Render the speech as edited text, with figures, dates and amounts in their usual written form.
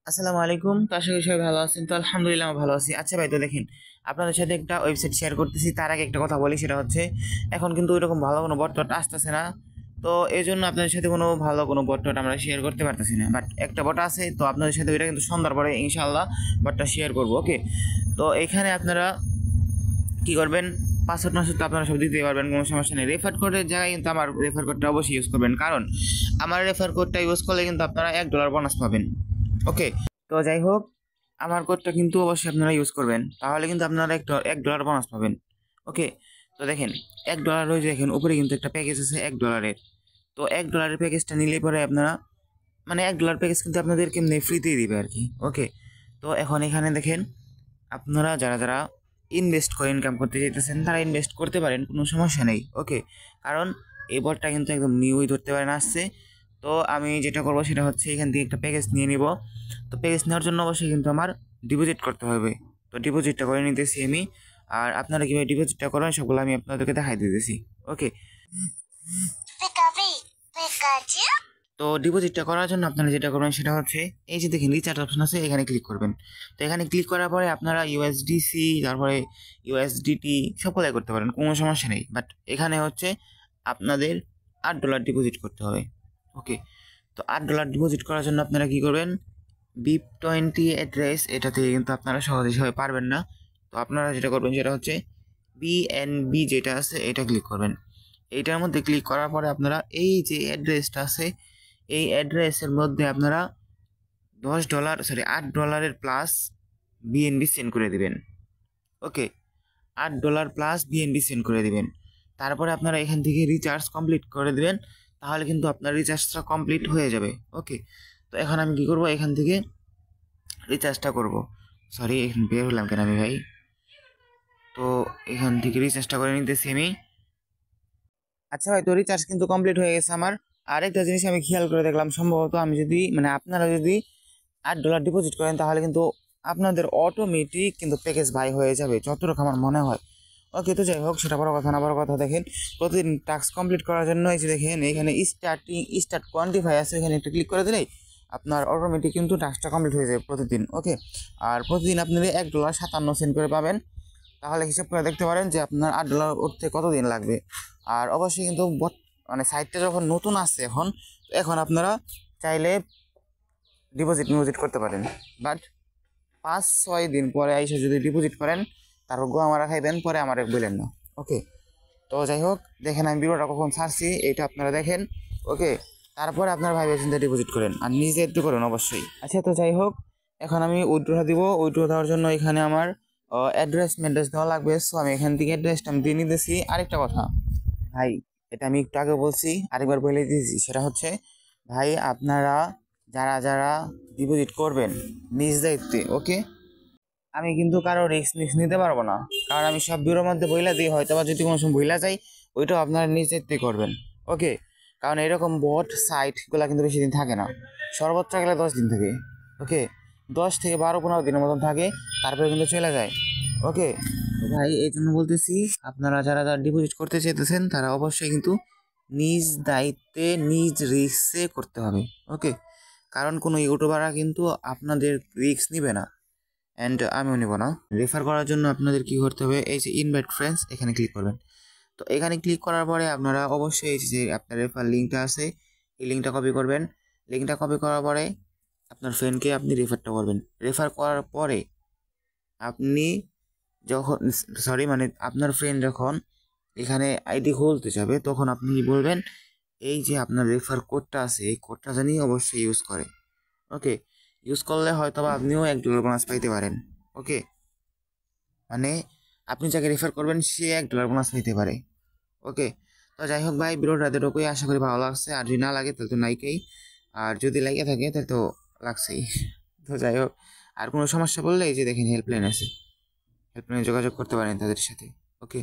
আসসালামু আলাইকুম। তো আশা করি সবাই ভালো আছেন। তো আলহামদুলিল্লাহ আমি ভালো আছি। আচ্ছা ভাই, তো দেখেন, আপনাদের সাথে একটা ওয়েবসাইট শেয়ার করতেছি। তার আগে একটা কথা বলি, সেটা হচ্ছে এখন কিন্তু ওইরকম ভালো কোনো বটটট আসতেছে না। তো এই জন্য আপনাদের সাথে কোনো ভালো কোনো বটটট আমরা শেয়ার করতে পারতেছি না। বাট একটা বট আছে, তো আপনাদের সাথে ওইটা কিন্তু সন্ধ্যার পরে ইনশাআল্লাহ বটটা শেয়ার করবো। ওকে, তো এখানে আপনারা কি করবেন, পাসওয়ার্ড মাসওয়ার্ড তো আপনারা সব দিতে পারবেন, কোনো সমস্যা নেই। রেফার কোডের জায়গায় কিন্তু আমার রেফার কোডটা অবশ্যই ইউজ করবেন, কারণ আমার রেফার কোডটা ইউজ করলে কিন্তু আপনারা $1 বোনাস পাবেন। ওকে, তো যাই হোক, আমার কোডটা কিন্তু অবশ্যই আপনারা ইউজ করবেন, তাহলে কিন্তু আপনারা $1 বোনাস পাবেন। ওকে, তো দেখেন, $1 ওই যে দেখেন উপরে কিন্তু একটা প্যাকেজ আছে $1। তো $1 প্যাকেজটা নিলে পরে আপনারা মানে $1 প্যাকেজ কিন্তু আপনাদেরকে এমনি ফ্রিতেই দিবে আর কি। ওকে, তো এখন এখানে দেখেন, আপনারা যারা যারা ইনভেস্ট করে ইনকাম করতে চাইতেছেন তারা ইনভেস্ট করতে পারেন, কোনো সমস্যা নেই। ওকে, কারণ এই বটটা কিন্তু একদম নিউই ধরতে পারেন আসছে। তো আমি যেটা করবো সেটা হচ্ছে এখান থেকে একটা প্যাকেজ নিয়ে নিব। তো প্যাকেজ নেওয়ার জন্য অবশ্যই কিন্তু আমার ডিপোজিট করতে হবে। তো ডিপোজিটটা করে নিতেছি আমি। আর আপনারা কীভাবে ডিপোজিটটা করেন সবগুলো আমি আপনাদেরকে দেখাই দিতেছি। ওকে, তো ডিপোজিটটা করার জন্য আপনারা যেটা করবেন সেটা হচ্ছে এই যে দেখেন রিচার্জ অপশন আছে, এখানে ক্লিক করবেন। তো এখানে ক্লিক করার পরে আপনারা ইউএসডিসি, তারপরে ইউএসডিটি সবগুলাই করতে পারেন, কোনো সমস্যা নেই। বাট এখানে হচ্ছে আপনাদের $8 ডিপোজিট করতে হবে। ওকে, তো $8 ডিপোজিট করার জন্য আপনারা কি করবেন, BIP20 অ্যাড্রেস, এটা থেকে কিন্তু আপনারা সহজে পারবেন না। তো আপনারা যেটা করবেন সেটা হচ্ছে বিএনবি যেটা আছে এটা ক্লিক করবেন। এইটার মধ্যে ক্লিক করার পরে আপনারা এই যে অ্যাড্রেসটা আছে, এই অ্যাড্রেসের মধ্যে আপনারা $8 প্লাস বিএনবি সেন্ড করে দিবেন। ওকে, $8 প্লাস বিএনবি সেন্ড করে দিবেন। তারপরে আপনারা এখান থেকে রিচার্জ কমপ্লিট করে দিবেন, তাহলে কিন্তু আপনার রিচার্জটা কমপ্লিট হয়ে যাবে। ওকে, তো এখন আমি কি করব, এখান থেকে রিচার্জটা করব। সরি, এখানে বের হলাম কেন আমি ভাই। তো এখান থেকে রিচার্জটা করে নিতেছি আমি। আচ্ছা ভাই, তো রিচার্জ কিন্তু কমপ্লিট হয়ে গেছে আমার। আরেকটা জিনিস আমি খেয়াল করে দেখলাম, সম্ভবত আমি যদি আপনারা যদি $8 ডিপোজিট করেন তাহলে কিন্তু আপনাদের অটোমেটিক কিন্তু প্যাকেজ বাই হয়ে যাবে, যতটুকু আমার মনে হয়। ওকে, তো যাই হোক, সেটা বড় কথা না। বড় কথা দেখেন, প্রতিদিন টাস্ক কমপ্লিট করার জন্য এই যে দেখেন এখানে স্টার্ট কোয়ান্টিফাই আছে, এখানে একটা ক্লিক করে দিলেই আপনার অটোমেটিক কিন্তু টাস্কটা কমপ্লিট হয়ে যাবে প্রতিদিন। ওকে, আর প্রতিদিন আপনি $1.57 করে পাবেন। তাহলে হিসাব করে দেখতে পারেন যে আপনার $8 উঠতে কতদিন লাগবে। আর অবশ্যই কিন্তু সাইটটা যখন নতুন আসছে এখন আপনারা চাইলে ডিপোজিট করতে পারেন। বাট 5-6 দিন পরে আইসা যদি ডিপোজিট করেন, তারপর গোয়ামারা খাইবেন, পরে আমার বললেন না। ওকে, তো যাই হোক, দেখেন আমি ভিডিওটা কখন ছাড়ছি এটা আপনারা দেখেন। ওকে, তারপরে আপনারা ভাইবে চিন্তা ডিপোজিট করেন, আর নিজে একটু করেন অবশ্যই। আচ্ছা, তো যাই হোক, এখন আমি উইথড্র দিব। উইথড্র দেওয়ার জন্য এখানে আমার অ্যাড্রেস দেওয়া লাগবে। সো আমি এখান থেকে অ্যাড্রেসটা আমি দিয়ে নিতেছি। আরেকটা কথা ভাই, এটা আমি একটু আগে বলছি, আরেকবার বলে দিয়েছি, সেটা হচ্ছে ভাই, আপনারা যারা যারা ডিপোজিট করবেন নিজ দায়িত্বে। ওকে, আমি কিন্তু কারো রিস্ক নিতে পারবো না, কারণ আমি সব বিউরোর মধ্যে বইলা দিই, হয়তো বা যদি কোনো সময় ভুলা যাই, ওইটাও আপনারা নিজ দায়িত্বে করবেন। ওকে, কারণ এরকম বট সাইটগুলো কিন্তু বেশি দিন থাকে না, সর্বোচ্চ গেলে 10 দিন থাকে। ওকে, 10 থেকে 12-15 দিনের মতন থাকে, তারপরে কিন্তু চলে যায়। ওকে, ভাই এই জন্য বলতেছি, আপনারা যারা যারা ডিপোজিট করতে চাইতেছেন তারা অবশ্যই কিন্তু নিজ দায়িত্বে নিজ রিস্কে করতে হবে। ওকে, কারণ কোনো ইউটিউবাররা কিন্তু আপনাদের রিস্ক নিবে না, অ্যান্ড আমিও নেব না। রেফার করার জন্য আপনাদের কি করতে হবে, এই যে ইনভাইট ফ্রেন্ডস, এখানে ক্লিক করবেন। তো এখানে ক্লিক করার পরে আপনারা অবশ্যই এই যে আপনার রেফার লিঙ্কটা আছে, এই লিঙ্কটা কপি করবেন। লিঙ্কটা কপি করার পরে আপনার ফ্রেন্ডকে আপনি রেফারটা করবেন। রেফার করার পরে আপনি যখন আপনার ফ্রেন্ড যখন এখানে আইডি খুলতে যাবে, তখন আপনি বলবেন এই যে আপনার রেফার কোডটা আছে, এই কোডটা জানি অবশ্যই ইউজ করে। ওকে, ইউজ করলে হয়তো বা আপনিও $1 বোনাস পাইতে পারেন। ওকে, মানে আপনি যাকে রেফার করবেন সে $1 বোনাস নিতে পারে। ওকে, তো যাই হোক ভাই, ভিডিওটা এতটুকুই, আশা করি ভালো লাগছে। আর যদি না লাগে তাহলে তো নাইকেই, আর যদি লাগে থাকে তাহলে তো লাগছেই। তো যাই হোক, আর কোনো সমস্যা বললে এই যে দেখেন হেল্পলাইন আছে, হেল্পলাইনে যোগাযোগ করতে পারেন তাদের সাথে। ওকে।